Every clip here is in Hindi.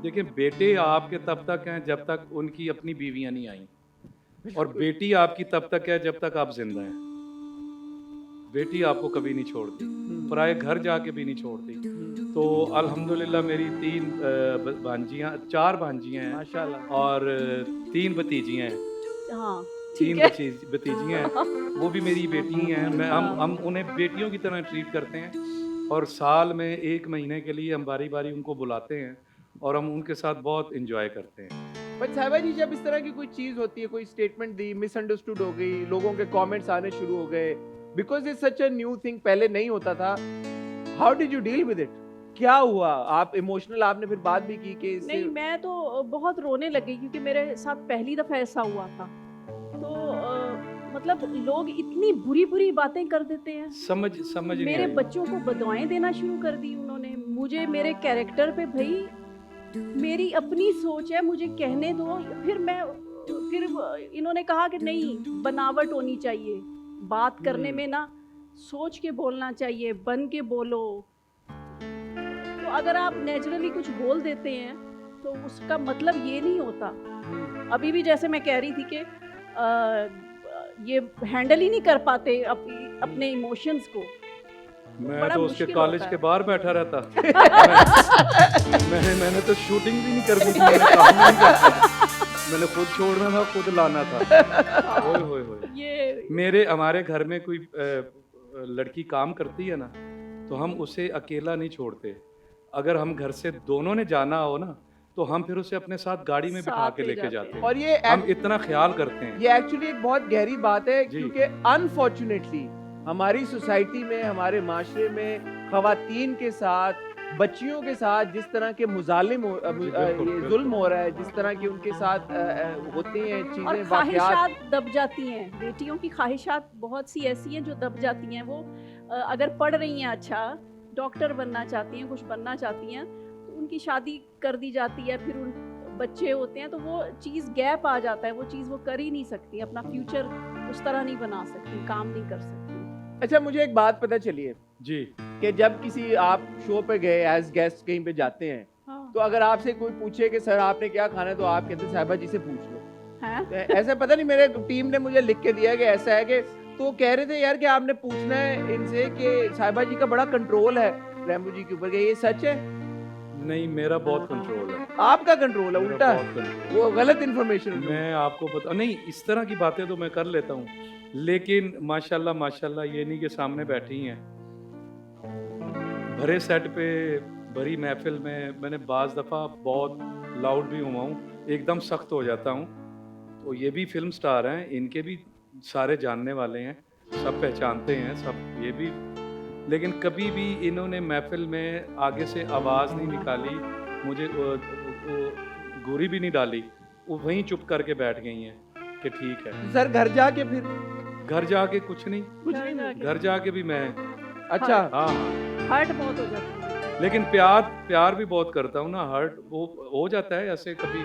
देखिए बेटे आपके तब तक हैं जब तक उनकी अपनी बीवियां नहीं आई, और बेटी आपकी तब तक है जब तक आप जिंदा हैं। बेटी आपको कभी नहीं छोड़ती, पराए घर जाके भी नहीं छोड़ती। तो अल्हम्दुलिल्लाह मेरी भांजियाँ, 4 भांजियाँ हैं माशाल्लाह। और 3 भतीजियाँ हैं। हाँ, ठीक 3 है। भतीजियाँ हैं, वो भी मेरी बेटी ही हैं। हम उन्हें बेटियों की तरह ट्रीट करते हैं, और साल में 1 महीने के लिए हम बारी-बारी उनको बुलाते हैं और हम उनके साथ बहुत एन्जॉय करते हैं। बट साहिबा जी, जब इस तरह की कोई चीज होती है, कोई स्टेटमेंट दी, मिसअंडरस्टूड हो गई, लोगों के कमेंट्स आने शुरू हो गए, because it's such a new thing, पहले नहीं होता था, how did you deal with it? क्या हुआ? आप इमोशनल, आपने फिर बात भी की कि नहीं, मैं तो बहुत रोने लगी क्योंकि मेरे साथ पहली दफा ऐसा हुआ था। तो मतलब लोग इतनी बुरी-बुरी बातें कर देते हैं। समझ नहीं मेरे आई। बच्चों को बदुआएं देना शुरू कर दी उन्होंने। मुझे मेरे कैरेक्टर पे, भई मेरी अपनी सोच है, मुझे कहने दो। फिर इन्होंने कहा कि नहीं, बनावट होनी चाहिए। बात करने में ना सोच के बोलना चाहिए, बन के बोलो। तो अगर आप नेचुरली कुछ बोल देते हैं तो उसका मतलब ये नहीं होता। अभी भी जैसे मैं कह रही थी कि ये हैंडल ही नहीं कर पाते अपने इमोशंस को। मैं बड़ा तो उसके मुश्किल कॉलेज होता के है। बाहर बैठा रहता। मैंने तो शूटिंग भी नहीं करनी थी, मैंने काम नहीं करना था। मैंने खुद छोड़ना था, खुद लाना था। ओए होए होए। ये हमारे घर में कोई लड़की काम करती है ना, तो हम उसे अकेला नहीं छोड़ते। अगर हम घर से दोनों ने जाना हो ना, तो हम फिर उसे अपने साथ गाड़ी में बिठा साथ के ले लेके जाते जाते हैं। हैं। और ये हम इतना ख्याल करते हैं। ये एक्चुअली एक बहुत गहरी बात है, जी। क्योंकि अनफॉर्चुनेटली हमारी सोसाइटी में, हमारे माशरे में खवातीन के साथ, बच्चियों के साथ जिस तरह के मुजालिम बिल्कुल, ये जुल्म हो रहा है, जिस तरह की उनके साथ होती हैं और चीजें, ख्वाहिशात वाकयात। दब जाती हैं। बेटियों की ख्वाहिशात बहुत सी ऐसी हैं जो दब जाती हैं। वो अगर पढ़ रही हैं, अच्छा डॉक्टर बनना चाहती हैं, कुछ बनना चाहती हैं, तो उनकी शादी कर दी जाती है। फिर उन बच्चे होते हैं तो वो चीज़ गैप आ जाता है। वो चीज़ वो कर ही नहीं सकती, अपना फ्यूचर उस तरह नहीं बना सकती, काम नहीं कर सकती। अच्छा, मुझे एक बात पता चली है जी। कि जब किसी आप शो पे गए एज गेस्ट, कहीं पे जाते हैं, हाँ। तो अगर आपसे कोई पूछे कि सर आपने क्या खाना है, तो आप कहते हैं साहिबा जी से पूछ लो। हैं? तो ऐसा पता नहीं, मेरे टीम ने मुझे लिख के दिया कि ऐसा है कि, तो कह रहे थे यार कि आपने पूछना है इनसे कि साहिबा जी का बड़ा कंट्रोल है रैम्बो जी के ऊपर, क्या ये सच है? नहीं, मेरा बहुत कंट्रोल है। आपका कंट्रोल है, मेरा उल्टा बहुत control है। वो गलत इन्फॉर्मेशन। मैं आपको बता नहीं, इस तरह की बातें तो मैं कर लेता हूँ, लेकिन माशाल्लाह माशाल्लाह ये नहीं कि सामने बैठी हैं। भरे सेट पे, भरी महफिल में मैंने बाज़ दफ़ा बहुत लाउड भी हुआ हूँ, एकदम सख्त हो जाता हूँ। तो ये भी फिल्म स्टार हैं, इनके भी सारे जानने वाले हैं, सब पहचानते हैं, सब ये भी। लेकिन कभी भी इन्होंने महफिल में आगे से आवाज़ नहीं निकाली, मुझे गोरी भी नहीं डाली, वो वहीं चुप करके बैठ गई हैं कि ठीक है। सर घर जाके फिर घर जाके कुछ नहीं, कुछ नहीं जाके। घर जाके भी मैं, अच्छा। हाँ, हर्ट बहुत हो जाता है। लेकिन प्यार भी बहुत करता हूँ ना। हर्ट वो हो जाता है ऐसे कभी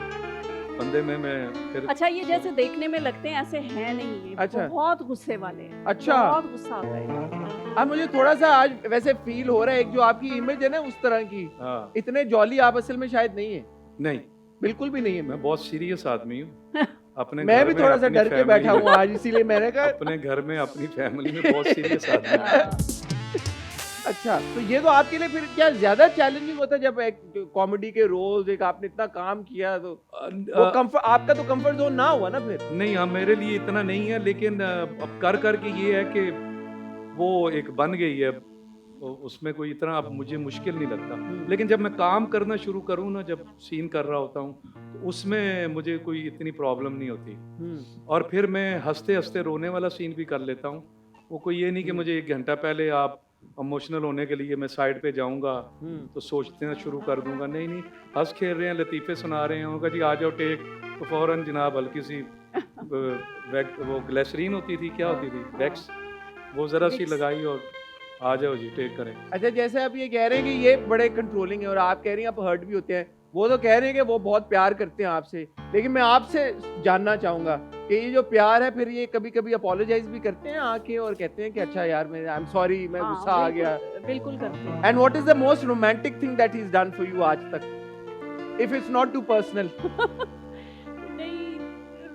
बंदे में, मैं फिर। अच्छा, ये जैसे देखने में लगते हैं, ऐसे हैं नहीं ये। अच्छा। बहुत गुस्से वाले हैं। अच्छा। बहुत गुस्सा आता है। अब मुझे थोड़ा सा आज वैसे फील हो रहा है, एक जो आपकी इमेज है ना उस तरह की, हाँ, इतने जॉली आप असल में शायद नहीं है, नहीं, बिल्कुल भी नहीं है। मैं बहुत सीरियस आदमी हूँ। अपने मैं घर भी में थोड़ा सा अपनी डर के बैठा family हूँ आज, इसीलिए मैंने कहा। अपने घर में अपनी फैमिली में बहुत सीरियस आदमी हूँ। अच्छा, तो ये तो आपके लिए फिर क्या ज्यादा चैलेंजिंग होता है जब एक कॉमेडी के रोल्स, एक आपने इतना काम किया, तो वो कंफर्ट, आपका तो कंफर्ट जोन ना हुआ ना फिर? नहीं, हाँ, मेरे लिए इतना नहीं है, लेकिन अब कर के ये है कि वो एक बन गई है, उसमें कोई इतना अब मुझे मुश्किल नहीं लगता। लेकिन जब मैं काम करना शुरू करूँ ना, जब सीन कर रहा होता हूँ, तो उसमें मुझे कोई इतनी प्रॉब्लम नहीं होती, और फिर मैं हंसते हंसते रोने वाला सीन भी कर लेता हूँ। वो कोई ये नहीं कि मुझे 1 घंटा पहले आप इमोशनल होने के लिए मैं साइड पे जाऊंगा तो सोचना शुरू कर दूंगा। नहीं नहीं, हंस खेल रहे हैं, लतीफ़े सुना रहे हैं, उनका जी आ जाओ टेक, तो फ़ौरन जनाब हल्की सी वो ग्लिसरीन होती थी, क्या होती थी, वैक्स, वो ज़रा सी Vicks। लगाई और आ जाओ जी टेक करें। अच्छा, जैसे आप ये कह रहे हैं कि ये बड़े कंट्रोलिंग है और आप कह रही हैं आप हर्ट भी होते हैं, वो तो कह रहे हैं कि वो बहुत प्यार करते हैं आपसे, लेकिन मैं आपसे जानना चाहूंगा कि ये जो प्यार है, फिर ये कभी कभी अपोलोजाइज भी करते हैं आके और कहते हैं कि अच्छा यार, मैं आई एम सॉरी, मैं हाँ, गुस्सा आ गया? बिल्कुल करते हैं। And what is the most romantic thing that he is done for you आज तक? If it's not too personal? नहीं,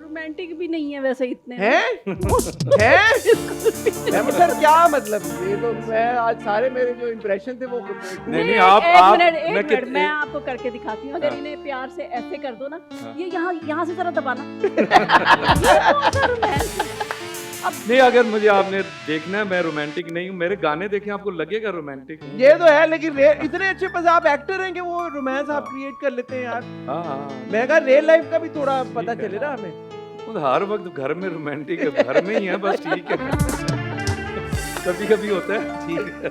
रोमांटिक भी नहीं है वैसे इतने। हैं? हैं? सर क्या मतलब? ये तो मैं आज सारे मेरे जो इंप्रेशन थे वो नहीं, आप एक मैं मिनट मैं आपको करके दिखाती हूँ। अगर हाँ। इन्हें प्यार से ऐसे कर दो ना, हाँ। ये यहाँ से जरा दबाना। ये कौन सा romance है? अब नहीं, अगर मुझे आपने देखना है मैं रोमांटिक नहीं हूँ, मेरे गाने देखें आपको लगेगा रोमांटिक। ये तो है, लेकिन इतने अच्छे बस आप एक्टर हैं कि वो रोमांस आप क्रिएट कर लेते हैं यार। हाँ, मैं कहा रियल लाइफ का भी थोड़ा पता चले ना हमें। खुद हर वक्त घर में रोमांटिक है, घर में ही है बस, ठीक है। कभी कभी होता है, ठीक है।